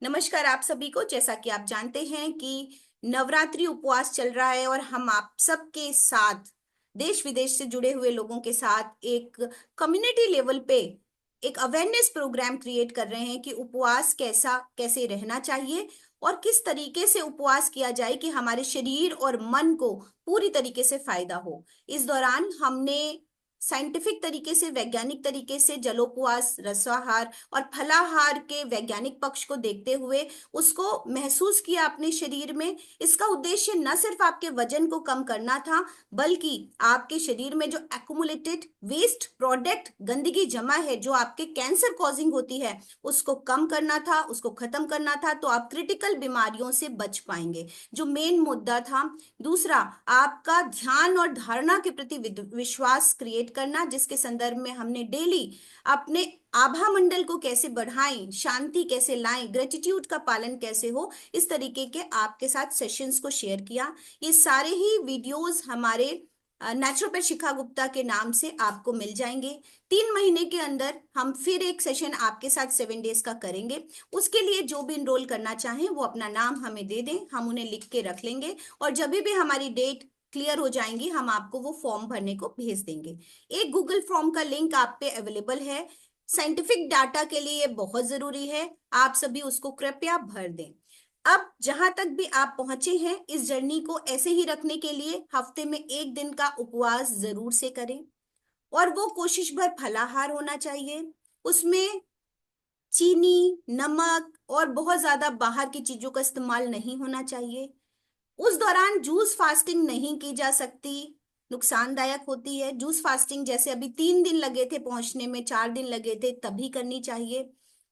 नमस्कार आप सभी को। जैसा कि आप जानते हैं कि नवरात्रि उपवास चल रहा है और हम आप सबके साथ, देश विदेश से जुड़े हुए लोगों के साथ एक कम्युनिटी लेवल पे एक अवेयरनेस प्रोग्राम क्रिएट कर रहे हैं कि उपवास कैसा कैसे रहना चाहिए और किस तरीके से उपवास किया जाए कि हमारे शरीर और मन को पूरी तरीके से फायदा हो। इस दौरान हमने साइंटिफिक तरीके से, वैज्ञानिक तरीके से जलोपवास, रसाहार और फलाहार के वैज्ञानिक पक्ष को देखते हुए उसको महसूस किया अपने शरीर में। इसका उद्देश्य न सिर्फ आपके वजन को कम करना था, बल्कि आपके शरीर में जो एक्युमुलेटेड वेस्ट प्रोडक्ट, गंदगी जमा है जो आपके कैंसर कॉजिंग होती है, उसको कम करना था, उसको खत्म करना था, तो आप क्रिटिकल बीमारियों से बच पाएंगे, जो मेन मुद्दा था। दूसरा, आपका ध्यान और धारणा के प्रति विश्वास क्रिएट करना, जिसके संदर्भ में हमने डेली अपने आभा मंडल को कैसे बढ़ाएं, शांति कैसे लाएं, ग्रेटिट्यूड का पालन कैसे हो, इस तरीके के आपके साथ सेशंस को शेयर किया। ये सारे ही वीडियोस हमारे नेचुरोपैथ शिखा गुप्ता के नाम से आपको मिल जाएंगे। 3 महीने के अंदर हम फिर एक सेशन आपके साथ 7 डेज का करेंगे। उसके लिए जो भी इनरोल करना चाहें वो अपना नाम हमें दे दें, हम उन्हें लिख के रख लेंगे और जब भी हमारी डेट क्लियर हो जाएंगी हम आपको वो फॉर्म भरने को भेज देंगे। एक गूगल फॉर्म का लिंक आप पे अवेलेबल है। साइंटिफिक डाटा के लिए ये बहुत जरूरी है, आप सभी उसको कृपया भर दें। अब जहां तक भी आप पहुंचे हैं, इस जर्नी को ऐसे ही रखने के लिए हफ्ते में एक दिन का उपवास जरूर से करें और वो कोशिश भर फलाहार होना चाहिए। उसमें चीनी, नमक और बहुत ज्यादा बाहर की चीजों का इस्तेमाल नहीं होना चाहिए। उस दौरान जूस फास्टिंग नहीं की जा सकती, नुकसानदायक होती है। जूस फास्टिंग जैसे अभी 3 दिन लगे थे पहुंचने में, 4 दिन लगे थे, तभी करनी चाहिए।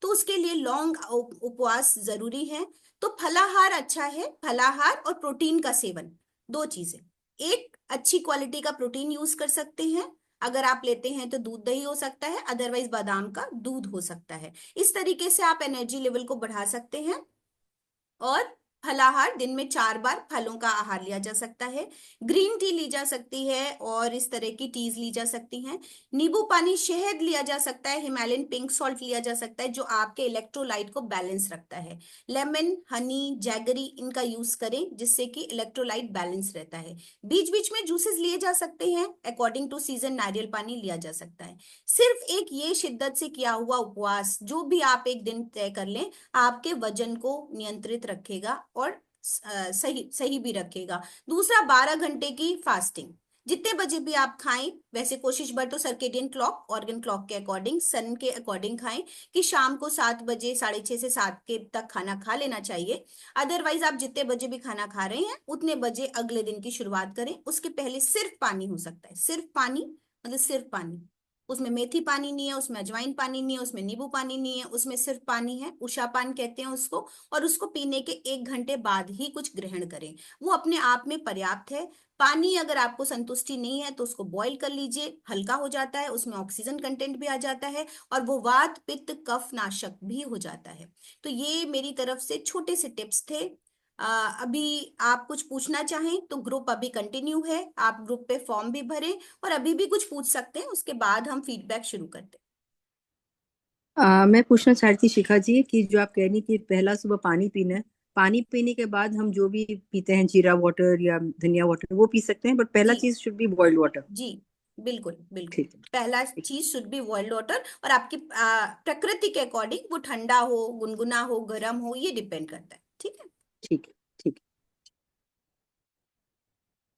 तो उसके लिए लॉन्ग उपवास जरूरी है। तो फलाहार अच्छा है, फलाहार और प्रोटीन का सेवन, दो चीजें। एक, अच्छी क्वालिटी का प्रोटीन यूज कर सकते हैं, अगर आप लेते हैं तो दूध दही हो सकता है, अदरवाइज बादाम का दूध हो सकता है। इस तरीके से आप एनर्जी लेवल को बढ़ा सकते हैं। और फलाहार, दिन में 4 बार फलों का आहार लिया जा सकता है। ग्रीन टी ली जा सकती है और इस तरह की टीज ली जा सकती हैं। नींबू पानी, शहद लिया जा सकता है, हिमालयन पिंक सॉल्ट लिया जा सकता है जो आपके इलेक्ट्रोलाइट को बैलेंस रखता है। लेमन, हनी, जैगरी, इनका यूज करें जिससे कि इलेक्ट्रोलाइट बैलेंस रहता है। बीच बीच में जूसेस लिए जा सकते हैं, अकॉर्डिंग टू सीजन नारियल पानी लिया जा सकता है। सिर्फ एक ये शिद्दत से किया हुआ उपवास जो भी आप एक दिन तय कर लें, आपके वजन को नियंत्रित रखेगा और सही सही भी रखेगा। दूसरा, 12 घंटे की फास्टिंग। जितने बजे भी आप खाएं, वैसे कोशिश बर तो सर्केडियन क्लॉक, ऑर्गन क्लॉक के अकॉर्डिंग, सन के अकॉर्डिंग खाएं कि शाम को 7 बजे, 6:30 से 7 के तक खाना खा लेना चाहिए। अदरवाइज आप जितने बजे भी खाना खा रहे हैं उतने बजे अगले दिन की शुरुआत करें। उसके पहले सिर्फ पानी हो सकता है, सिर्फ पानी, मतलब सिर्फ पानी। उसमें मेथी पानी नहीं है, उसमें अजवाइन पानी नहीं है, उसमें नींबू पानी नहीं है, उसमें सिर्फ पानी है, उषा पान कहते हैं उसको। और उसको पीने के 1 घंटे बाद ही कुछ ग्रहण करें, वो अपने आप में पर्याप्त है। पानी अगर आपको संतुष्टि नहीं है तो उसको बॉईल कर लीजिए, हल्का हो जाता है, उसमें ऑक्सीजन कंटेंट भी आ जाता है और वो वात पित्त कफ नाशक भी हो जाता है। तो ये मेरी तरफ से छोटे से टिप्स थे। अभी आप कुछ पूछना चाहें तो ग्रुप अभी कंटिन्यू है, आप ग्रुप पे फॉर्म भी भरें और अभी भी कुछ पूछ सकते हैं, उसके बाद हम फीडबैक शुरू करते मैं पूछना चाह रही थी शिखा जी कि जो आप कह रही कि पहला सुबह पानी पीना है, पानी पीने के बाद हम जो भी पीते हैं जीरा वाटर या धनिया वाटर वो पी सकते हैं, बट हैं। पहला जी चीज शुड बी बॉइल्ड वाटर। जी, बिल्कुल बिल्कुल। ठीक है। पहला ठीक चीज शुड बी बॉइल्ड वाटर, और आपकी प्रकृति के अकॉर्डिंग वो ठंडा हो, गुनगुना हो, गर्म हो, ये डिपेंड करता है। ठीक है। ठीक है। ठीक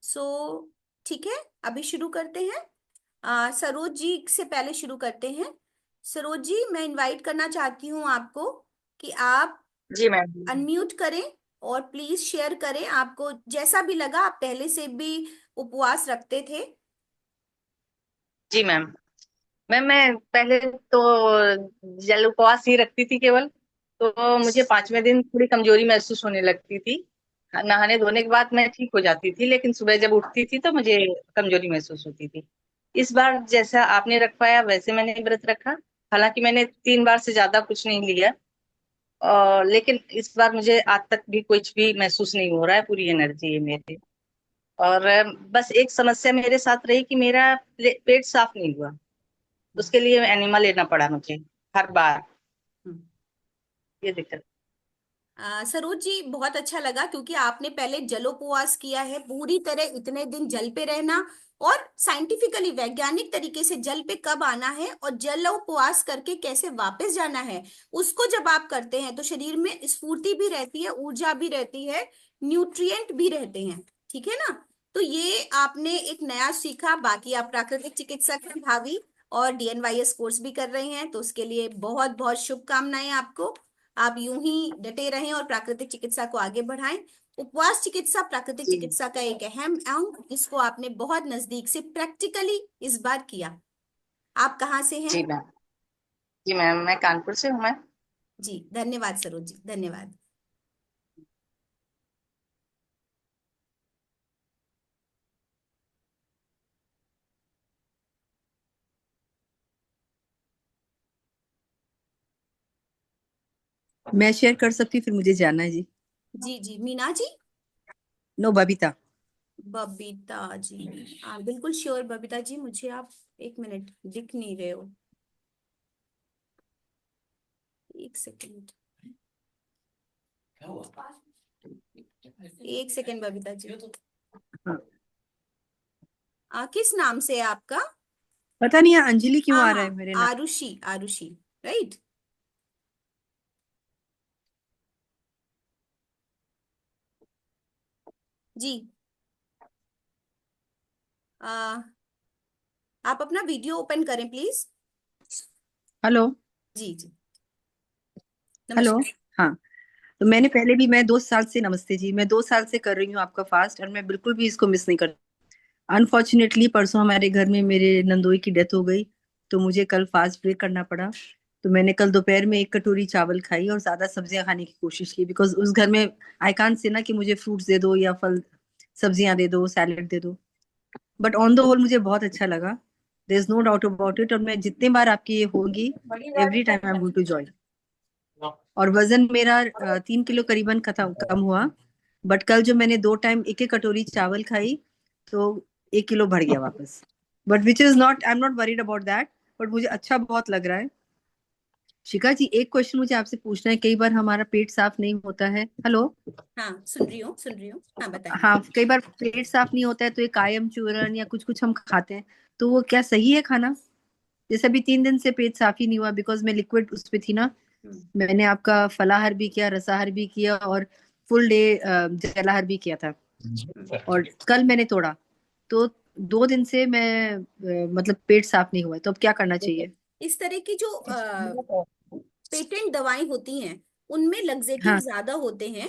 सो ठीक है, अभी शुरू करते हैं। सरोज जी से पहले शुरू करते हैं। सरोज जी, मैं इनवाइट करना चाहती हूँ आपको कि आप जी मैम। अनम्यूट करें और प्लीज शेयर करें, आपको जैसा भी लगा। आप पहले से भी उपवास रखते थे। जी मैम। मैम मैं पहले तो जल उपवास ही रखती थी केवल। तो मुझे 5वें दिन थोड़ी कमजोरी महसूस होने लगती थी। नहाने धोने के बाद मैं ठीक हो जाती थी, लेकिन सुबह जब उठती थी तो मुझे कमजोरी महसूस होती थी। इस बार जैसा आपने रखवाया वैसे मैंने व्रत रखा। हालांकि मैंने 3 बार से ज्यादा कुछ नहीं लिया। लेकिन इस बार मुझे आज तक भी कुछ भी महसूस नहीं हो रहा है, पूरी एनर्जी है मेरे। और बस एक समस्या मेरे साथ रही कि मेरा पेट साफ नहीं हुआ। उसके लिए एनिमल लेना पड़ा मुझे हर बार। हम्म। ये दिक्कत। सरोज जी, बहुत अच्छा लगा क्योंकि आपने पहले जलोपवास किया है, पूरी तरह इतने दिन जल पे रहना, और साइंटिफिकली वैज्ञानिक तरीके से जल पे कब आना है और जलोपवास करके कैसे वापस जाना है, उसको जब आप करते हैं तो शरीर में स्फूर्ति भी रहती है, ऊर्जा भी रहती है, न्यूट्रिएंट भी रहते हैं। ठीक है ना? तो ये आपने एक नया सीखा। बाकी आप प्राकृतिक चिकित्सक हैं भावी, और डीएनवाईएस कोर्स भी कर रहे हैं, तो उसके लिए बहुत बहुत शुभकामनाएं आपको। आप यूं ही डटे रहें और प्राकृतिक चिकित्सा को आगे बढ़ाएं। उपवास चिकित्सा प्राकृतिक जी चिकित्सा का एक अहम अंग, जिसको आपने बहुत नजदीक से प्रैक्टिकली इस बार किया। आप कहाँ से हैं? जी मैम। जी मैम, मैं कानपुर से हूँ मैम। जी धन्यवाद सरोज जी, धन्यवाद। मैं शेयर कर सकती हूँ, फिर मुझे जाना है जी। जी जी, मीना जी। नो, बबीता। बबीता जी, हाँ बिल्कुल श्योर बबीता जी, मुझे आप एक मिनट दिख नहीं रहे हो, एक सेकंड, एक सेकंड बबीता जी। हाँ, किस नाम से है आपका? पता नहीं है अंजलि क्यों हाँ आ रहा है हाँ, मेरे नाम। आरुषि, आरुषि, राइट। जी। आ, आप अपना वीडियो ओपन करें प्लीज। हेलो। जी जी, हेलो। नमस्कार। हाँ, तो मैंने पहले भी, मैं 2 साल से, नमस्ते जी, मैं 2 साल से कर रही हूँ आपका फास्ट, और मैं बिल्कुल भी इसको मिस नहीं करती। अनफॉर्चुनेटली परसों हमारे घर में मेरे नंदोई की डेथ हो गई, तो मुझे कल फास्ट ब्रेक करना पड़ा। तो मैंने कल दोपहर में 1 कटोरी चावल खाई और ज्यादा सब्जियां खाने की कोशिश की, बिकॉज उस घर में आई कांट से ना कि मुझे फ्रूट्स दे दो या फल सब्जियां दे दो, सैलेड दे दो। बट ऑन द होल मुझे बहुत अच्छा लगा, there is no doubt about it. और मैं जितने बार आपकी ये होगी, every time I am going to join. और वजन मेरा 3 किलो करीबन खत्म कम हुआ। बट कल जो मैंने 2 टाइम 1 1 कटोरी चावल खाई, तो 1 किलो बढ़ गया वापस। But which is not, I am not worried about that. But मुझे अच्छा बहुत लग रहा है। शिखा जी, एक क्वेश्चन मुझे आपसे पूछना है। कई बार हमारा पेट साफ नहीं होता है। हेलो। हाँ सुन रही हूँ, सुन रही हूँ, हाँ बताइए। हाँ, कई बार पेट साफ नहीं होता है, तो ये कायम चूरन या कुछ कुछ हम खाते हैं, तो वो क्या सही है खाना? जैसे अभी 3 दिन से पेट साफ ही नहीं हुआ, बिकॉज मैं लिक्विड उस पे थी ना। हम्म। मैंने आपका फलाहार भी किया, रसाहार भी किया, और फुल डे जलाहार भी किया था। हम्म। और कल मैंने तोड़ा, तो 2 दिन से मैं मतलब पेट साफ नहीं हुआ है, तो अब क्या करना चाहिए? इस तरह की जो पेटेंट दवाएं होती हैं, उनमें लग्जेटिव हाँ। ज्यादा होते हैं।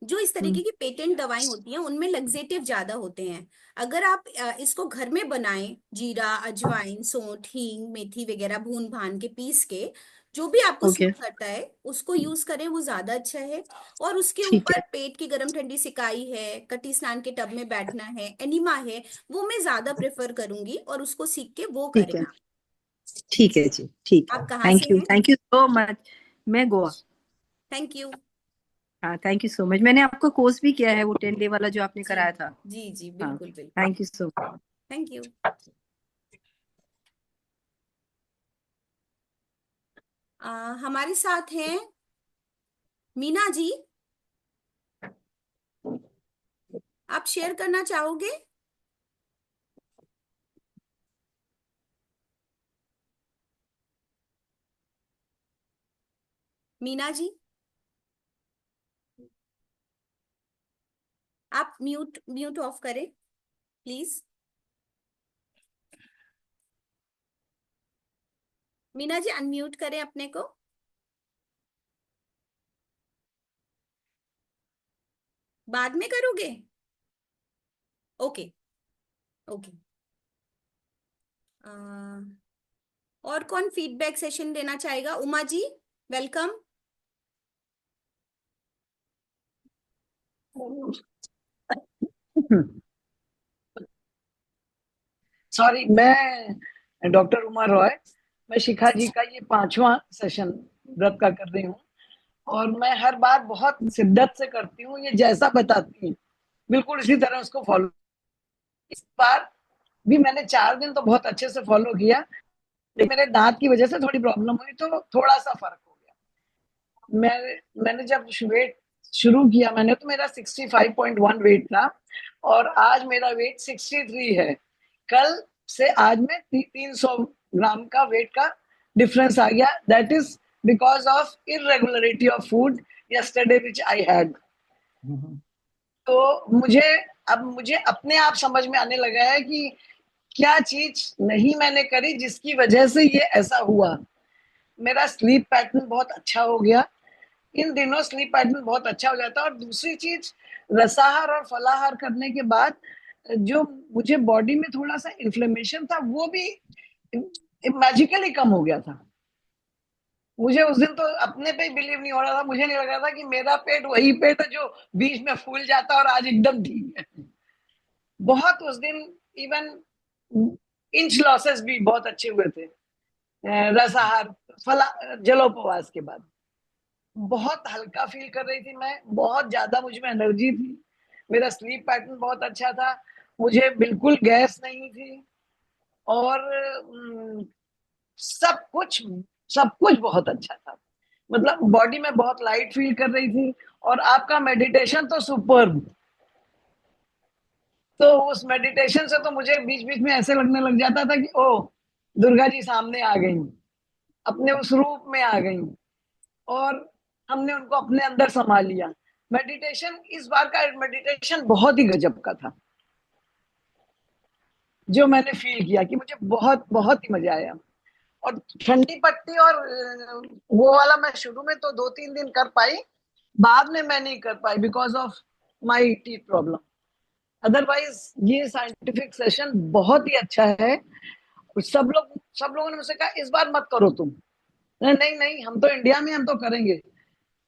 जो इस तरीके हम्म। की पेटेंट दवाएं होती हैं उनमें लग्जेटिव ज्यादा होते हैं। अगर आप इसको घर में बनाएं, जीरा, अजवाइन, सौंठ, हींग, मेथी वगैरह भून भान के पीस के, जो भी आपको सूट ओके। करता है उसको यूज करें, वो ज्यादा अच्छा है। और उसके ठीक ऊपर है। पेट की गर्म ठंडी सिकाई है, कटी स्नान के टब में बैठना है, एनिमा है, वो मैं ज्यादा प्रेफर करूंगी, और उसको सीख के वो करें ठीक है। आप। ठीक है जी, ठीक है। आप कहाँ से हैं? Thank you so much. मैं गोवा। Thank you. हाँ, थैंक यू सो मच। मैंने आपका कोर्स भी किया है, वो 10 डे वाला जो आपने जी कराया था। जी जी, हाँ, बिल्कुल बिल्कुल। Thank you so much. Thank you. हमारे साथ हैं मीना जी। आप शेयर करना चाहोगे? मीना जी, आप म्यूट म्यूट ऑफ करें प्लीज। मीना जी अनम्यूट करें अपने को। बाद में करोगे? ओके। ओके। और कौन फीडबैक सेशन देना चाहेगा? उमा जी, वेलकम। सॉरी, मैं डॉक्टर उमा रॉय। मैं शिखा जी का ये 5वां सेशन व्रत का कर रही हूँ, और मैं हर बार बहुत शिद्दत से करती हूँ। ये जैसा बताती हैं बिल्कुल इसी तरह उसको फॉलो। इस बार भी मैंने 4 दिन तो बहुत अच्छे से फॉलो किया, लेकिन मेरे दांत की वजह से थोड़ी प्रॉब्लम हुई, तो थोड़ा सा फर्क हो गया। मैंने जब वेट शुरू किया मैंने, तो मेरा 65.1 वेट था और आज मेरा वेट 63 है। कल से आज में 300 ग्राम का वेट का डिफरेंस आ गया। That is because of irregularity of food yesterday which I had. तो मुझे अपने आप समझ में आने लगा है कि क्या चीज नहीं मैंने करी जिसकी वजह से ये ऐसा हुआ। मेरा स्लीप पैटर्न बहुत अच्छा हो गया। इन दिनों स्लीप पैटर्न बहुत अच्छा हो जाता है। और दूसरी चीज, रसाहार और फलाहार करने के बाद जो मुझे बॉडी में थोड़ा सा इन्फ्लेमेशन था वो भी मैजिकली कम हो गया था। मुझे उस दिन तो अपने पे ही बिलीव नहीं हो रहा था। मुझे नहीं लग रहा था कि मेरा पेट वही पेट है जो बीच में फूल जाता और आज एकदम ठीक है। बहुत उस दिन इवन इंच लॉसेस भी बहुत अच्छे हुए थे रसाहार जलोपवास के बाद। बहुत हल्का फील कर रही थी मैं, बहुत ज्यादा मुझ में एनर्जी थी, मेरा स्लीप पैटर्न बहुत अच्छा था, मुझे बिल्कुल गैस नहीं थी और सब कुछ सब कुछ बहुत अच्छा था। मतलब बॉडी में बहुत लाइट फील कर रही थी। और आपका मेडिटेशन तो सुपर्ब। तो उस मेडिटेशन से तो मुझे बीच बीच में ऐसे लगने लग जाता था कि ओ दुर्गा जी सामने आ गई, अपने उस रूप में आ गई और हमने उनको अपने अंदर समा लिया। मेडिटेशन, इस बार का मेडिटेशन बहुत ही गजब का था जो मैंने फील किया कि मुझे बहुत बहुत ही मजा आया। और ठंडी पट्टी और वो वाला मैं शुरू में तो 2-3 दिन कर पाई, बाद में मैं नहीं कर पाई because of my teeth problem. Otherwise ये साइंटिफिक सेशन बहुत ही अच्छा है। सब लोगों ने मुझसे कहा इस बार मत करो तुम। नहीं नहीं, हम तो इंडिया में हम तो करेंगे।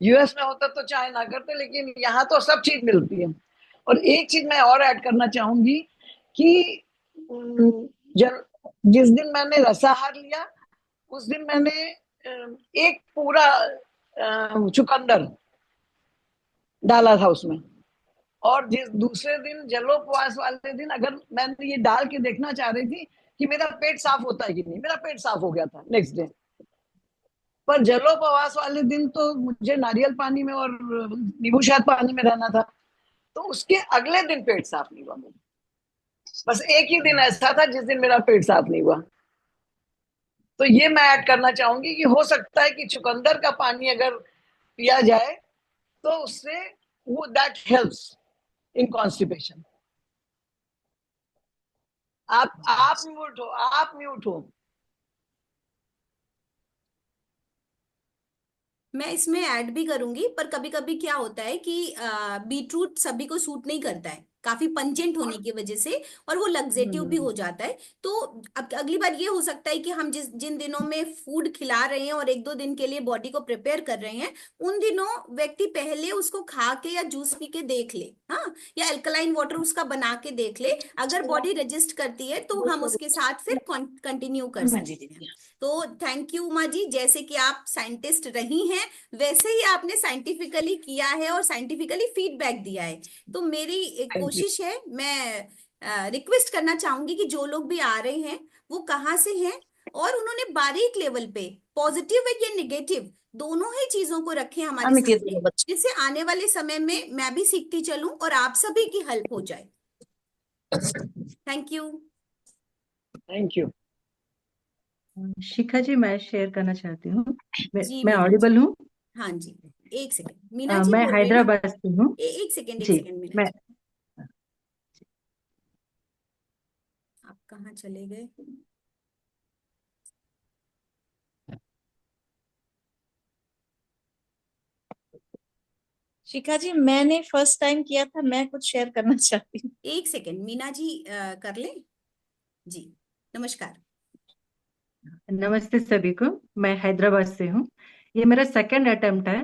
यूएस में होता तो चाहे ना करते, लेकिन यहाँ तो सब चीज मिलती है। और एक चीज मैं और ऐड करना चाहूंगी कि जब जिस दिन मैंने रसाहार लिया उस दिन मैंने एक पूरा चुकंदर डाला था उसमें। और जिस दूसरे दिन जलोपवास वाले दिन अगर मैंने ये डाल के देखना चाह रही थी कि मेरा पेट साफ होता है कि नहीं, मेरा पेट साफ हो गया था नेक्स्ट डे। पर जलोपवास वाले दिन तो मुझे नारियल पानी में और नींबू शहद पानी में रहना था, तो उसके अगले दिन पेट साफ नहीं हुआ मेरा। बस एक ही दिन ऐसा था जिस दिन मेरा पेट साफ नहीं हुआ। तो ये मैं ऐड करना चाहूंगी कि हो सकता है कि चुकंदर का पानी अगर पिया जाए तो उससे वो दैट हेल्प्स इन कॉन्स्टिपेशन। आप म्यूट हो, आप म्यूट हो। मैं इसमें ऐड भी करूंगी, पर कभी कभी क्या होता है कि बीटरूट सभी को सूट नहीं करता है, काफी पंजेंट होने की वजह से, और वो लग्जेटिव भी हो जाता है। तो अब अगली बार ये हो सकता है कि हम जिन दिनों में फूड खिला रहे हैं और 1-2 दिन के लिए बॉडी को प्रिपेयर कर रहे हैं, उन दिनों व्यक्ति पहले उसको खा के या जूस पी के देख ले, हाँ, या अल्कलाइन वाटर उसका बना के देख ले। अगर बॉडी रजिस्ट करती है तो हम उसके साथ फिर कंटिन्यू कर सकते हैं। तो थैंक यू उमा जी, जैसे कि आप साइंटिस्ट रही हैं वैसे ही आपने साइंटिफिकली किया है और साइंटिफिकली फीडबैक दिया है। तो मेरी एक थैंक यू। कोशिश है, मैं रिक्वेस्ट करना चाहूंगी कि जो लोग भी आ रहे हैं वो कहाँ से हैं और उन्होंने बारीक लेवल पे पॉजिटिव है या नेगेटिव दोनों ही चीजों को रखें हमारे सामने, जिससे आने वाले समय में मैं भी सीखती चलूं और आप सभी की हेल्प हो जाए। Thank you. Thank you. Shikha ji, मैं शेयर करना चाहती हूँ। जी मैं मीना जी, ऑडिबल हूँ? हाँ जी, एक सेकेंड मीना जी मैं बोल रहे हैं ना? हैदराबाद से हूँ। एक सेकेंड जी, मीना मैं जी, आप कहाँ चले गए? शिखा जी, मैंने फर्स्ट टाइम किया था, मैं कुछ शेयर करना चाहती हूँ। एक सेकेंड मीना जी, कर ले जी। नमस्कार। नमस्ते सभी को। मैं हैदराबाद से हूँ। ये मेरा सेकंड अटेम्प्ट है,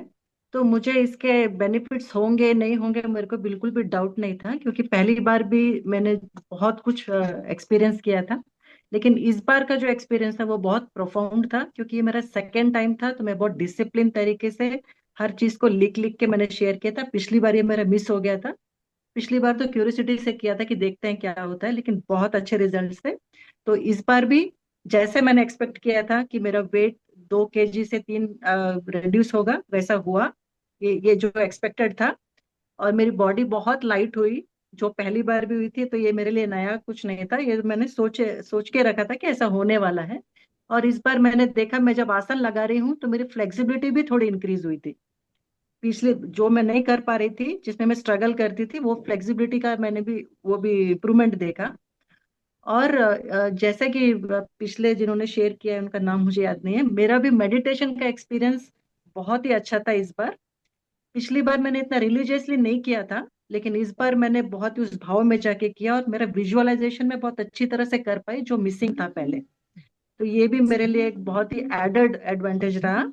तो मुझे इसके बेनिफिट्स होंगे नहीं होंगे मेरे को बिल्कुल भी डाउट नहीं था, क्योंकि पहली बार भी मैंने बहुत कुछ एक्सपीरियंस किया था। लेकिन इस बार का जो एक्सपीरियंस था वो बहुत प्रोफाउंड था, क्योंकि ये मेरा सेकंड टाइम था, तो मैं बहुत डिसिप्लिन तरीके से हर चीज को लिख लिख के मैंने शेयर किया था। पिछली बार ये मेरा मिस हो गया था। पिछली बार तो क्यूरियोसिटी से किया था कि देखते हैं क्या होता है, लेकिन बहुत अच्छे रिजल्ट्स थे। तो इस बार भी जैसे मैंने एक्सपेक्ट किया था कि मेरा वेट 2 kg से 3 रिड्यूस होगा, वैसा हुआ। ये जो एक्सपेक्टेड था। और मेरी बॉडी बहुत लाइट हुई, जो पहली बार भी हुई थी, तो ये मेरे लिए नया कुछ नहीं था, ये मैंने सोच के रखा था कि ऐसा होने वाला है। और इस बार मैंने देखा, मैं जब आसन लगा रही हूँ तो मेरी फ्लेक्सिबिलिटी भी थोड़ी इंक्रीज हुई थी। पिछले जो मैं नहीं कर पा रही थी, जिसमें मैं स्ट्रगल करती थी, वो फ्लेक्सिबिलिटी का मैंने भी वो भी इम्प्रूवमेंट देखा। और जैसे कि पिछले जिन्होंने शेयर किया है उनका नाम मुझे याद नहीं है, मेरा भी मेडिटेशन का एक्सपीरियंस बहुत ही अच्छा था इस बार। पिछली बार मैंने इतना रिलीजियसली नहीं किया था, लेकिन इस बार मैंने बहुत ही उस भाव में जाके किया, और मेरा विजुअलाइजेशन में बहुत अच्छी तरह से कर पाई, जो मिसिंग था पहले। तो ये भी मेरे लिए एक बहुत ही एडेड एडवांटेज रहा।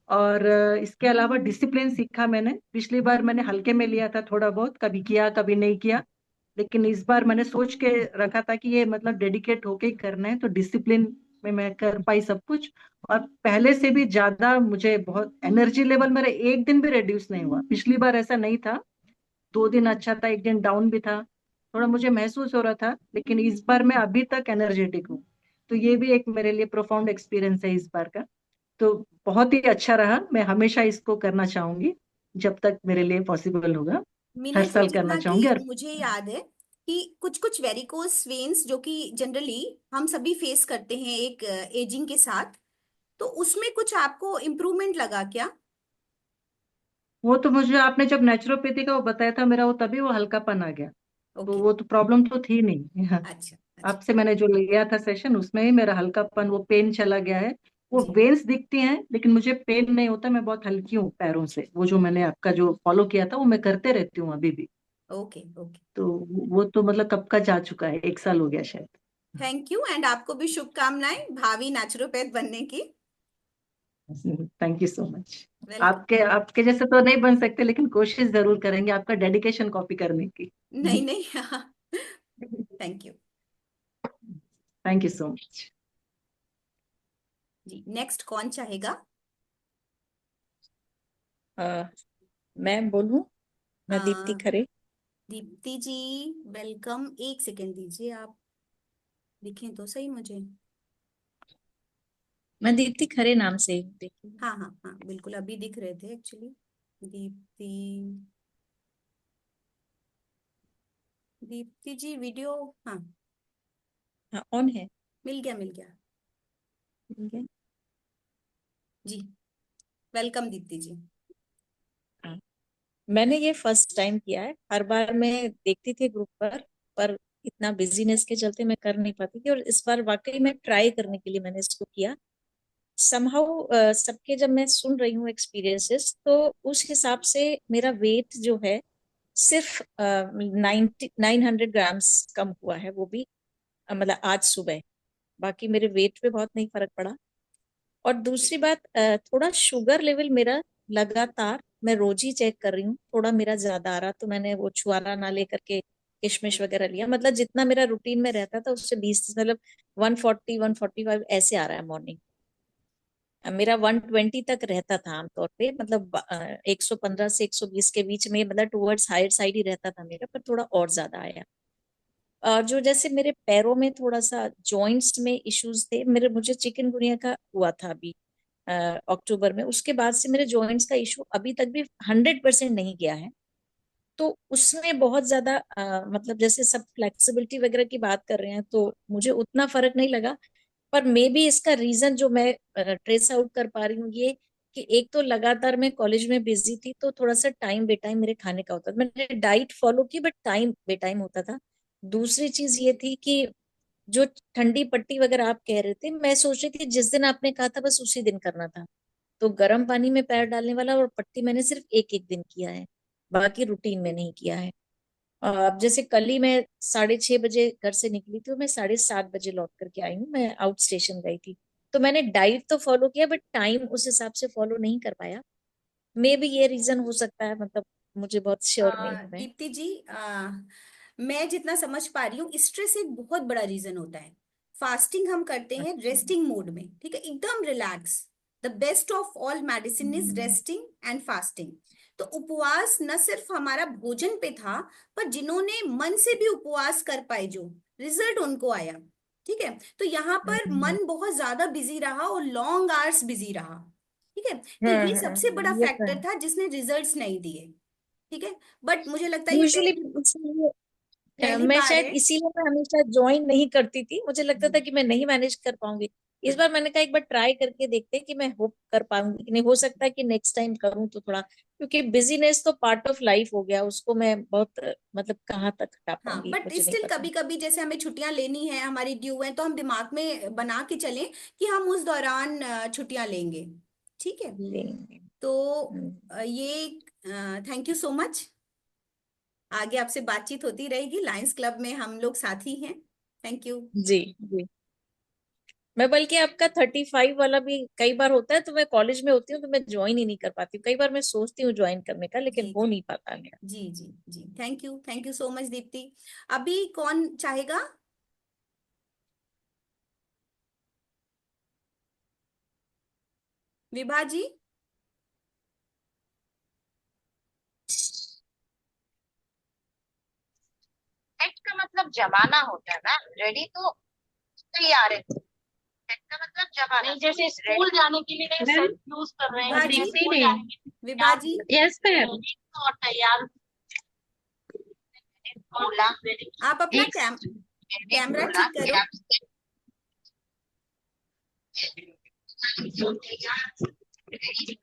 और इसके अलावा डिसिप्लिन सीखा मैंने। पिछली बार मैंने हल्के में लिया था, थोड़ा बहुत कभी किया कभी नहीं किया, लेकिन इस बार मैंने सोच के रखा था कि ये मतलब डेडिकेट होके ही करना है, तो डिसिप्लिन में मैं कर पाई सब कुछ। और पहले से भी ज्यादा मुझे बहुत एनर्जी लेवल मेरा एक दिन भी रिड्यूस नहीं हुआ। पिछली बार ऐसा नहीं था, 2 दिन अच्छा था, एक दिन डाउन भी था, थोड़ा मुझे महसूस हो रहा था, लेकिन इस बार मैं अभी तक एनर्जेटिक हूँ। तो ये भी एक मेरे लिए प्रोफाउंड एक्सपीरियंस है इस बार का। तो बहुत ही अच्छा रहा, मैं हमेशा इसको करना चाहूंगी जब तक मेरे लिए पॉसिबल होगा। मीना हर जी, साल करना जितना चाहूंगी। कि और मुझे याद है कि कुछ कुछ वेरिकोस वेन्स जो कि जनरली हम सभी फेस करते हैं एक एजिंग के साथ, तो उसमें कुछ आपको इम्प्रूवमेंट लगा क्या? वो तो मुझे आपने जब नेचुरोपैथी का वो बताया था, मेरा वो तभी वो हल्कापन आ गया। तो ओके। वो तो प्रॉब्लम तो थी नहीं। हाँ। अच्छा अच्छा। आपसे मैंने जो लिया था सेशन, उसमें ही मेरा हल्कापन, वो पेन चला गया है। वो जी। वेन्स दिखती हैं, लेकिन मुझे पेन नहीं होता, मैं बहुत हल्की हूँ पैरों से। वो जो मैंने आपका जो फॉलो किया था वो मैं करते रहती हूँ अभी भी। Okay okay. तो वो तो मतलब कब का जा चुका है, 1 साल हो गया शायद। थैंक यू, एंड आपको भी शुभकामनाएं भावी नेचुरोपैथ बनने की। Thank you so much. Welcome. आपके आपके जैसे तो नहीं बन सकते, लेकिन कोशिश जरूर करेंगे आपका डेडिकेशन कॉपी करने की। नहीं नहीं। Thank you. Thank you so much. जी, नेक्स्ट कौन चाहेगा? अ, मैं बोलूं? मैं दीप्ति अ, खरे। दीप्ति जी, वेलकम। एक सेकेंड दीजिए, आप दिखें तो सही मुझे। मैं दीप्ति खरे नाम से हूँ, देखिए। हाँ हाँ हाँ, बिल्कुल अभी दिख रहे थे एक्चुअली। दीप्ति। दीप्ति जी वीडियो। हाँ, हाँ, ऑन है। मिल गया मिल गया। ठीक है। जी, वेलकम दीप्ति जी। हाँ, मैंने ये फर्स्ट टाइम किया है। हर बार मैं देखती थी ग्रुप पर इतना बिजीनेस के चलते मैं कर नहीं पाती थी, और इस बार वाकई में ट्राई करने के लिए मैंने इसको किया। समहाउ सबके जब मैं सुन रही हूँ एक्सपीरियंसेस, तो उस हिसाब से मेरा वेट जो है सिर्फ 900 ग्राम्स कम हुआ है, वो भी मतलब आज सुबह। बाकी मेरे वेट पे बहुत नहीं फर्क पड़ा। और दूसरी बात, थोड़ा शुगर लेवल मेरा लगातार, मैं रोज ही चेक कर रही हूँ, थोड़ा मेरा ज्यादा आ रहा, तो मैंने वो छुआरा ना लेकर के किशमिश वगैरह लिया। मतलब जितना मेरा रूटीन में रहता था उससे 20, मतलब 140 145 ऐसे आ रहा है मॉर्निंग। मेरा 120 तक रहता था आमतौर पे, मतलब 115 से 120 के बीच में, मतलब टुवर्ड्स हायर साइड ही रहता था मेरा, पर थोड़ा और ज्यादा आया। जो जैसे मेरे पैरों में थोड़ा सा जॉइंट्स में इश्यूज थे, मेरे मुझे चिकनगुनिया का हुआ था अभी अक्टूबर में। उसके बाद से मेरे जॉइंट्स का इशू अभी तक भी 100% नहीं गया है। तो उसमें बहुत ज्यादा मतलब जैसे सब फ्लेक्सिबिलिटी वगैरह की बात कर रहे हैं, तो मुझे उतना फर्क नहीं लगा। पर मे बी इसका रीजन जो मैं ट्रेस आउट कर पा रही हूँ, ये कि एक तो लगातार मैं कॉलेज में बिजी थी, तो थोड़ा सा टाइम बेटाइम मेरे खाने का होता था। मैंने डाइट फॉलो की, बट टाइम बेटाइम होता था। दूसरी चीज ये थी कि जो ठंडी पट्टी वगैरह आप कह रहे थे, मैं सोच रही थी जिस दिन आपने कहा था बस उसी दिन करना था। तो गर्म पानी में पैर डालने वाला और पट्टी मैंने सिर्फ एक एक दिन किया है, बाकी रूटीन में नहीं किया है। अब जैसे कल ही मैं 6:30 बजे घर से निकली थी, और मैं 7:30 बजे लौट करके आई हूँ। मैं आउट स्टेशन गई थी। तो मैंने डाइट तो फॉलो किया, बट टाइम उस हिसाब से फॉलो नहीं कर पाया। मे भी ये रीजन हो सकता है, मतलब मुझे बहुत श्योर नहीं हूँ मैं। दीप्ति जी, मैं जितना समझ पा रही हूँ, स्ट्रेस एक बहुत बड़ा रीजन होता है। फास्टिंग हम करते हैं अच्छा। रेस्टिंग मोड में, ठीक है, एकदम relax. The best of all medicine is resting and fasting. तो उपवास न सिर्फ हमारा भोजन पे था, पर जिन्होंने मन से भी उपवास कर पाए, जो रिजल्ट उनको आया, ठीक है, तो यहाँ पर मन बहुत ज्यादा बिजी रहा और लॉन्ग आवर्स बिजी रहा। ठीक है, तो ये सबसे बड़ा ये तो फैक्टर है। था जिसने रिजल्ट्स नहीं दिए। ठीक है, बट मुझे लगता है ये यूजुअली पहली मैं बार शायद है। इसीलिए मैं हमेशा ज्वाइन नहीं करती थी, मुझे लगता था कि मैं नहीं मैनेज कर पाऊंगी। इस बार मैंने कहा एक बार ट्राई करके देखते हैं कि मैं होप कर पाऊंगी कि नहीं, हो सकता है कि नेक्स्ट टाइम करूं तो थोड़ा, क्योंकि बिजीनेस तो पार्ट ऑफ लाइफ हो गया, उसको मैं बहुत मतलब कहाँ तक हटा हाँ, पाऊंगी बट मुझे नहीं स्टिल पता। कभी कभी जैसे हमें छुट्टियां लेनी है, हमारी ड्यू है, तो हम दिमाग में बना के चलें कि हम उस दौरान छुट्टियां लेंगे। ठीक है, लेंगे। तो हम्म, ये थैंक यू सो मच। आगे आपसे बातचीत होती रहेगी, लायंस क्लब में हम लोग साथी हैं। Thank you. जी जी। मैं बल्कि आपका 35 वाला भी कई बार होता है, तो मैं कॉलेज में होती हूँ तो मैं ज्वाइन ही नहीं कर पाती हूँ, कई बार मैं सोचती हूँ ज्वाइन करने का लेकिन जी हो नहीं पाता मेरा। जी जी जी, thank you so much Deepti. अभी कौन चाहेगा? विभा जी। सेट का मतलब जमाना होता है ना, रेडी तो तैयार है। सेट का मतलब जमाना, नहीं जैसे स्कूल जाने के लिए सेट यूज कर रहे हैं, विभा जी। स्कूल जाने के लिए विभा जी, यस मैम तो तैयार बोला। आप अपना एक कैमरा बोला ठीक कि करो। आप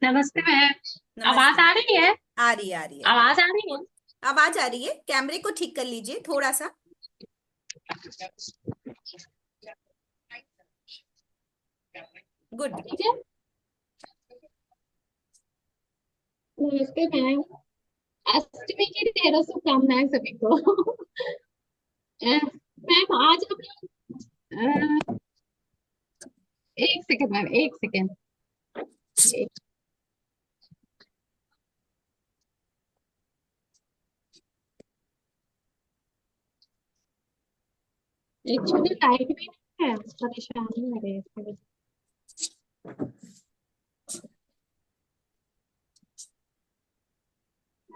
नमस्ते मैम, आवाज नमस्ते। आ रही है? आ रही है, आ रही है। आवाज आ रही है? आवाज आ रही है, कैमरे को ठीक कर लीजिए थोड़ा सा। गुड। ठीक है। नमस्ते मैम, अष्टमी की ढेरों शुभकामनाएं सभी को। मैम आज हम लोग एक सेकंड मैम, एक सेकंड। एक्चुअली लाइट भी नहीं है, परेशानी हो रही है थोड़ी।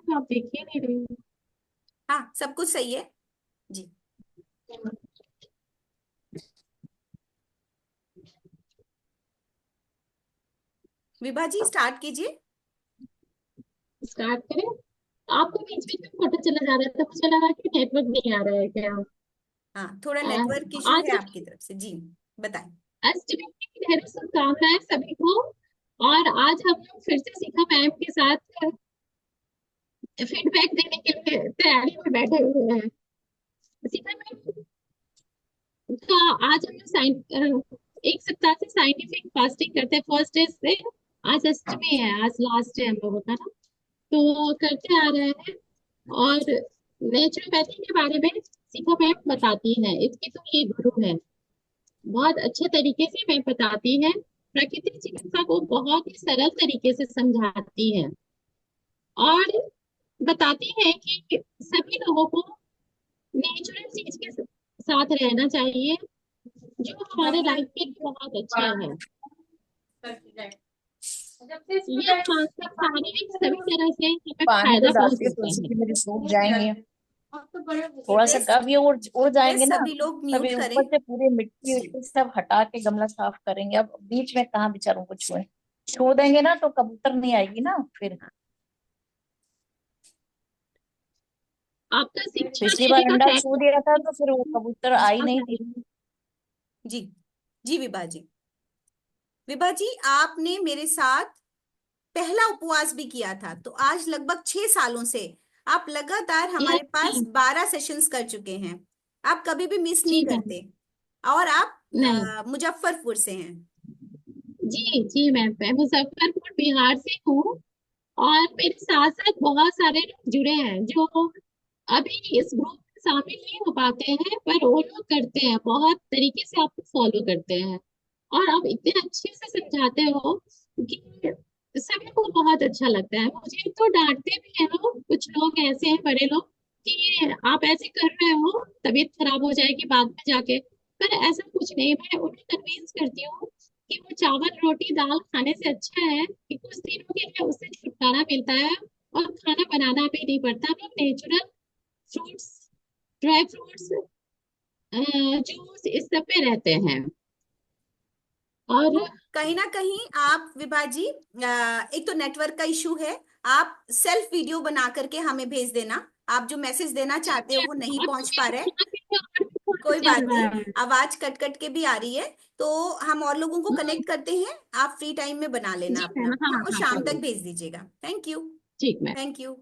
आप देख ही नहीं रही हाँ, सब कुछ सही है जी। हो। विभा जी स्टार्ट कीजिए। स्टार्ट करें? आपको बीच बीच में फोटो चला जा रहा था, मुझे लगा कि नेटवर्क नहीं आ रहा है क्या। हाँ, थोड़ा नेटवर्क इशू आज है हम आपकी तरफ से जी। बताएं। अष्टमी की ढेरों शुभकामनाएं सभी को। और आज हम लोग फिर से शिखा मैम के साथ फीडबैक देने के लिए तैयारी में बैठे हुए हैं। शिखा मैम का आज हम लोग एक सप्ताह से साइंटिफिक फास्टिंग करते हैं, फर्स्ट डे से। आज अष्टमी है, आज लास्ट डे हम लोगों का ना, तो करते आ रहे हैं। और नेचुरोपैथी के बारे में शिखा मैम बताती है, इसकी तो ये गुरु है, बहुत अच्छे तरीके से मैम बताती है, प्राकृतिक चिकित्सा को बहुत ही सरल तरीके से समझाती है। और बताती है कि सभी लोगों को नेचुरल चीज के साथ रहना चाहिए, जो हमारे लाइफ के लिए बहुत अच्छा है। ये मानसिक शारीरिक सभी तरह से हमें पानी तो फायदा डालती है पहुंचाता तुलसी है। की, मेरी सूख जाएंगे थोड़ा सा, गैस, कब ये उड़ जाएंगे ना, सभी लोग तब म्यूट ये करें। ऊपर से पूरे मिट्टी विट्टी सब हटा के गमला साफ करेंगे। अब बीच में कहाँ बेचारों को छुए, छू देंगे ना तो कबूतर नहीं आएगी ना फिर। आपका शिक्षा पिछली बार देने का अंडा छू फैसला दिया था तो फिर वो कबूतर आई नहीं थी। जी जी विभा जी। विभा जी, आपने मेरे साथ पहला उपवास भी किया था, तो आज लगभग 6 सालों से आप लगातार हमारे पास जी 12 सेशंस कर चुके हैं। आप कभी भी मिस नहीं जी मैम। करते, और आप नहीं मुजफ्फरपुर से हैं। जी जी मैम, मैं मुजफ्फरपुर बिहार से हूँ। और मेरे साथ साथ बहुत सारे लोग जुड़े हैं जो अभी इस ग्रुप में शामिल नहीं हो पाते हैं, पर वो लोग करते हैं, बहुत तरीके से आपको फॉलो करते हैं। और आप इतने अच्छे से समझाते हो कि सभी को बहुत अच्छा लगता है। मुझे तो डांटते भी हैं लोग, कुछ लोग ऐसे हैं बड़े लोग कि आप ऐसे कर रहे हो, तबीयत खराब हो जाएगी बाद में जाके। पर ऐसा कुछ नहीं, मैं उन्हें कन्विंस करती हूँ कि वो चावल रोटी दाल खाने से अच्छा है कि कुछ दिनों के लिए उससे छुटकारा मिलता है, और खाना बनाना भी नहीं पड़ता। हम लोग नेचुरल फ्रूट्स, ड्राई फ्रूट्स, जो इस सब पे रहते हैं। और तो कहीं ना कहीं आप विभा जी, एक तो नेटवर्क का इशू है। आप सेल्फ वीडियो बना करके हमें भेज देना। आप जो मैसेज देना चाहते हो वो नहीं पहुंच पा रहा है। कोई चल बात रहा नहीं, है। आवाज कट कट के भी आ रही है, तो हम और लोगों को कनेक्ट करते हैं। आप फ्री टाइम में बना लेना जी मैम, अपना, हाँ हाँ, और हाँ शाम तक जरूर। भेज दीजिएगा। Thank you. ठीक मैम। Thank you.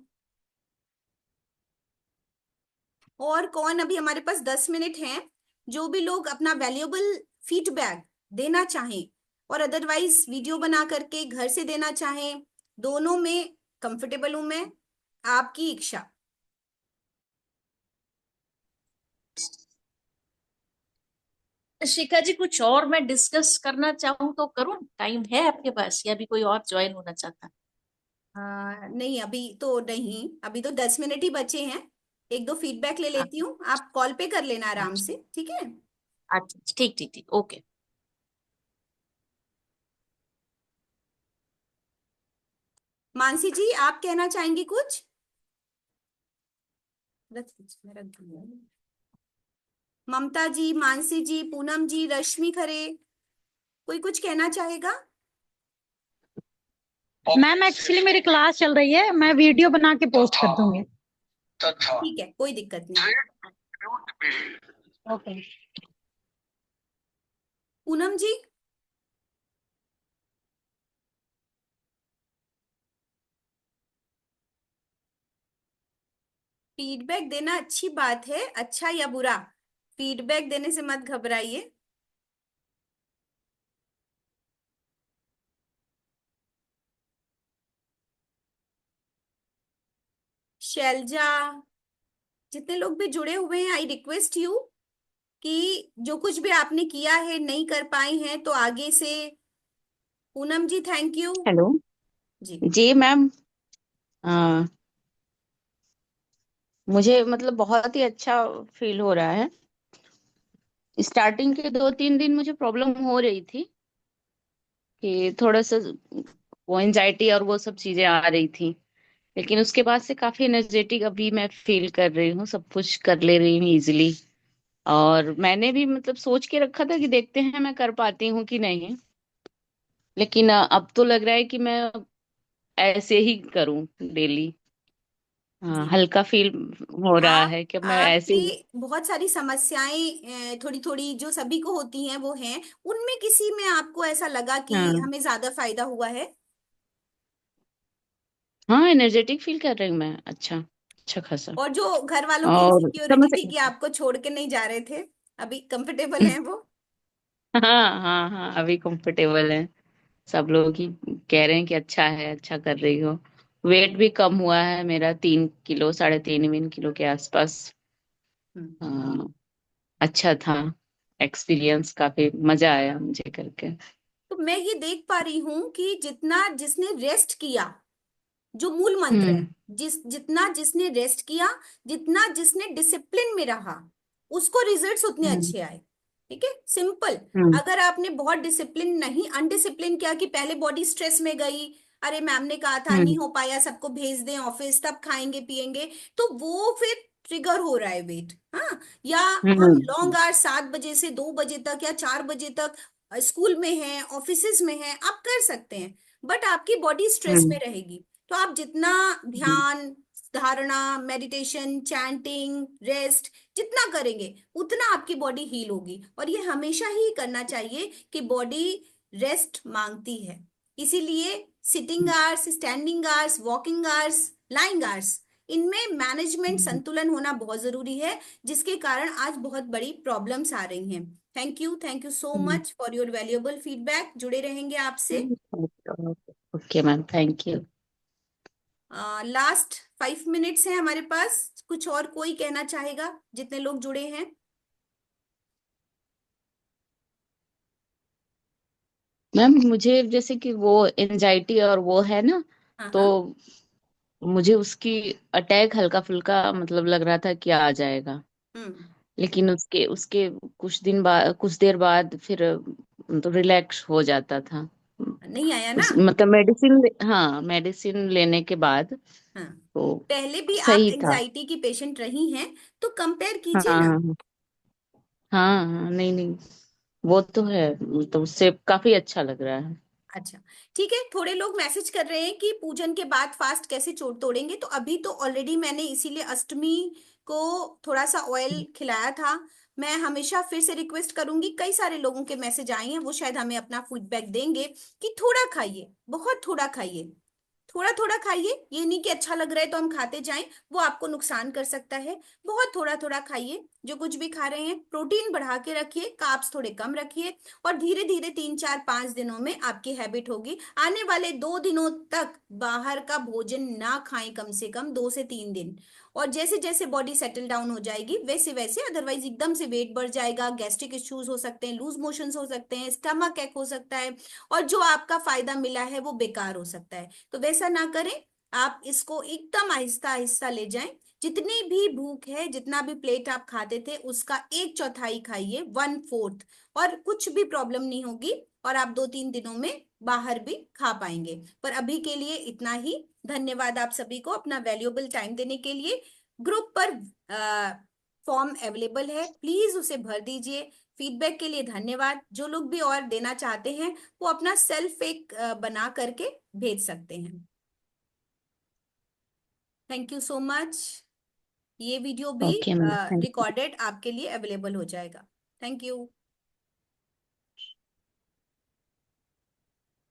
और कौन, अभी हमारे पास 10 मिनट हैं। जो भी लोग अपना वैल्यूएबल फीडबैक देना चाहें और अदरवाइज वीडियो बना करके घर से देना चाहें, दोनों में कंफर्टेबल हूं मैं। आपकी इच्छा। शिखा जी, कुछ और मैं डिस्कस करना चाहूँ तो करूँ? टाइम है आपके पास, या भी कोई और ज्वाइन होना चाहता? नहीं, अभी तो नहीं, अभी तो 10 मिनट ही बचे हैं। एक दो फीडबैक ले लेती हूँ, आप कॉल पे कर लेना आराम अच्छा से, ठीक है। अच्छा, ठीक ठीक ठीक, ओके। मानसी जी, आप कहना चाहेंगी कुछ? रख दीजिए, मैं रख दूंगी। ममता जी, मानसी जी, पूनम जी, रश्मि खरे, कोई कुछ कहना चाहेगा? मैम एक्चुअली मेरी क्लास चल रही है, मैं वीडियो बना के पोस्ट कर दूंगी। ठीक है, कोई दिक्कत नहीं। ओके। पूनम जी, फीडबैक देना अच्छी बात है, अच्छा या बुरा, फीडबैक देने से मत घबराइए। शैलजा, जितने लोग भी जुड़े हुए हैं, आई रिक्वेस्ट यू कि जो कुछ भी आपने किया है नहीं कर पाई हैं तो आगे से। Poonam ji, thank you. Hello. जी। जी मैम। अ, मुझे मतलब बहुत ही अच्छा फील हो रहा है। स्टार्टिंग के 2-3 दिन मुझे प्रॉब्लम हो रही थी कि थोड़ा सा वो एंजाइटी और वो सब चीजें आ रही थी, लेकिन उसके बाद से काफी एनर्जेटिक अभी मैं फील कर रही हूँ, सब कुछ कर ले रही हूँ इजिली। और मैंने भी मतलब सोच के रखा था कि देखते हैं मैं कर पाती हूँ कि नहीं, लेकिन अब तो लग रहा है कि मैं ऐसे ही करूँ डेली। हाँ, जी। हल्का फील हो रहा आप है कि मैं ऐसे ही। आपकी बहुत सारी समस्याएं थोड़ी थोड़ी जो सभी को होती हैं वो हैं, उनमें किसी में आपको ऐसा लगा कि हाँ हमें ज्यादा फायदा हुआ है? हाँ, एनर्जेटिक फील कर रही हूँ मैं, अच्छा अच्छा खासा। और जो घर वालों की और इनसिक्योरिटी समझ। थी कि आपको छोड़ के नहीं जा रहे थे, अभी कंफर्टेबल हैं वो? हाँ हाँ हाँ, अभी कंफर्टेबल है। सब लोग ही कह रहे हैं कि अच्छा है, अच्छा कर रही हो। वेट भी कम हुआ है मेरा, 3 किलो, 3.5 किलो के आसपास। हम्म। हाँ, अच्छा था। एक्सपीरियंस काफी मजा आया मुझे करके। तो मैं ये देख पा रही हूँ कि जितना जिसने रेस्ट किया, जो मूल मंत्र है, हम्म जितना जिसने रेस्ट किया, जितना जिसने डिसिप्लिन में रहा, उसको रिजल्ट्स उतने हम्म अच्छे आए। ठीक है, सिंपल। हम्म अगर आपने बहुत डिसिप्लिन नहीं, अनडिसिप्लिन किया कि पहले बॉडी स्ट्रेस में गई, अरे मैम ने कहा था नहीं हम्म हो पाया, सबको भेज दें ऑफिस, तब खाएंगे पिएंगे, तो वो फिर ट्रिगर हो रहा है वेट, हाँ। या हम लॉन्ग हम्म आवर 7 बजे से 2 बजे तक या 4 बजे तक स्कूल में हैं, ऑफिसेज में हैं, आप कर सकते हैं, बट आपकी बॉडी स्ट्रेस हम्म में रहेगी। तो आप जितना ध्यान, धारणा, मेडिटेशन, चैंटिंग, रेस्ट जितना करेंगे, उतना आपकी बॉडी हील होगी। और ये हमेशा ही करना चाहिए कि बॉडी रेस्ट मांगती है। इसीलिए sitting hours, standing hours, walking hours, lying hours, इनमें मैनेजमेंट, हम्म संतुलन होना बहुत जरूरी है, जिसके कारण आज बहुत बड़ी प्रॉब्लम्स आ रही हैं। Thank you so hmm. Much for your valuable feedback. जुड़े रहेंगे आपसे। Okay ma'am, thank you. Last 5 minutes हैं हमारे पास, कुछ और कोई कहना चाहेगा जितने लोग जुड़े हैं? मैम मुझे जैसे कि वो एनजाइटी और वो है ना, हाँ तो हाँ। मुझे उसकी अटैक हल्का फुल्का मतलब लग रहा था कि आ जाएगा, हम्म। लेकिन उसके उसके कुछ दिन बाद, कुछ देर बाद फिर तो रिलैक्स हो जाता था। नहीं आया ना? उस मतलब मेडिसिन, हाँ मेडिसिन लेने के बाद हाँ। तो पहले भी आप सही था। एंजाइटी की पेशेंट रही हैं, तो कंपेयर हाँ कीजिए ना। हाँ हाँ हाँ, नहीं नहीं, वो तो है, तो उससे काफी अच्छा लग रहा है। अच्छा, ठीक है। थोड़े लोग मैसेज कर रहे हैं कि पूजन के बाद फास्ट कैसे तोड़ेंगे, तो अभी तो ऑलरेडी मैंने इसीलिए अष्टमी को थोड़ा सा ऑयल खिलाया था। मैं हमेशा फिर से रिक्वेस्ट करूंगी, कई सारे लोगों के मैसेज आए हैं, वो शायद हमें अपना फीडबैक देंगे कि थोड़ा खाइए, बहुत थोड़ा खाइए, थोड़ा थोड़ा खाइए। ये नहीं कि अच्छा लग रहा है तो हम खाते जाएं, वो आपको नुकसान कर सकता है। बहुत थोड़ा थोड़ा खाइए, जो कुछ भी खा रहे हैं प्रोटीन बढ़ा के रखिए, कार्ब्स थोड़े कम रखिए, और धीरे धीरे 3 4 5 दिनों में आपकी हैबिट होगी। आने वाले 2 दिनों तक बाहर का भोजन ना खाएं, कम से कम 2 से 3 दिन। और जैसे जैसे बॉडी सेटल डाउन हो जाएगी वैसे वैसे, अदरवाइज एकदम से वेट बढ़ जाएगा, गैस्ट्रिक इश्यूज हो सकते हैं, लूज मोशंस हो सकते हैं, स्टमक एक हो सकता है, और जो आपका फायदा मिला है वो बेकार हो सकता है। तो वैसा ना करें, आप इसको एकदम आहिस्ता आहिस्ता ले जाएं। जितनी भी भूख है, जितना भी प्लेट आप खाते थे उसका 1/4 खाइए, 1/4, और कुछ भी प्रॉब्लम नहीं होगी, और आप 2 3 दिनों में बाहर भी खा पाएंगे। पर अभी के लिए इतना ही। धन्यवाद आप सभी को अपना वैल्यूएबल टाइम देने के लिए। ग्रुप पर फॉर्म अवेलेबल है, प्लीज उसे भर दीजिए। फीडबैक के लिए धन्यवाद। जो लोग भी और देना चाहते हैं वो अपना सेल्फ एक बना करके भेज सकते हैं। Thank you so much. ये वीडियो भी okay ma'am, thank you. Recorded आपके लिए अवेलेबल हो जाएगा। Thank you.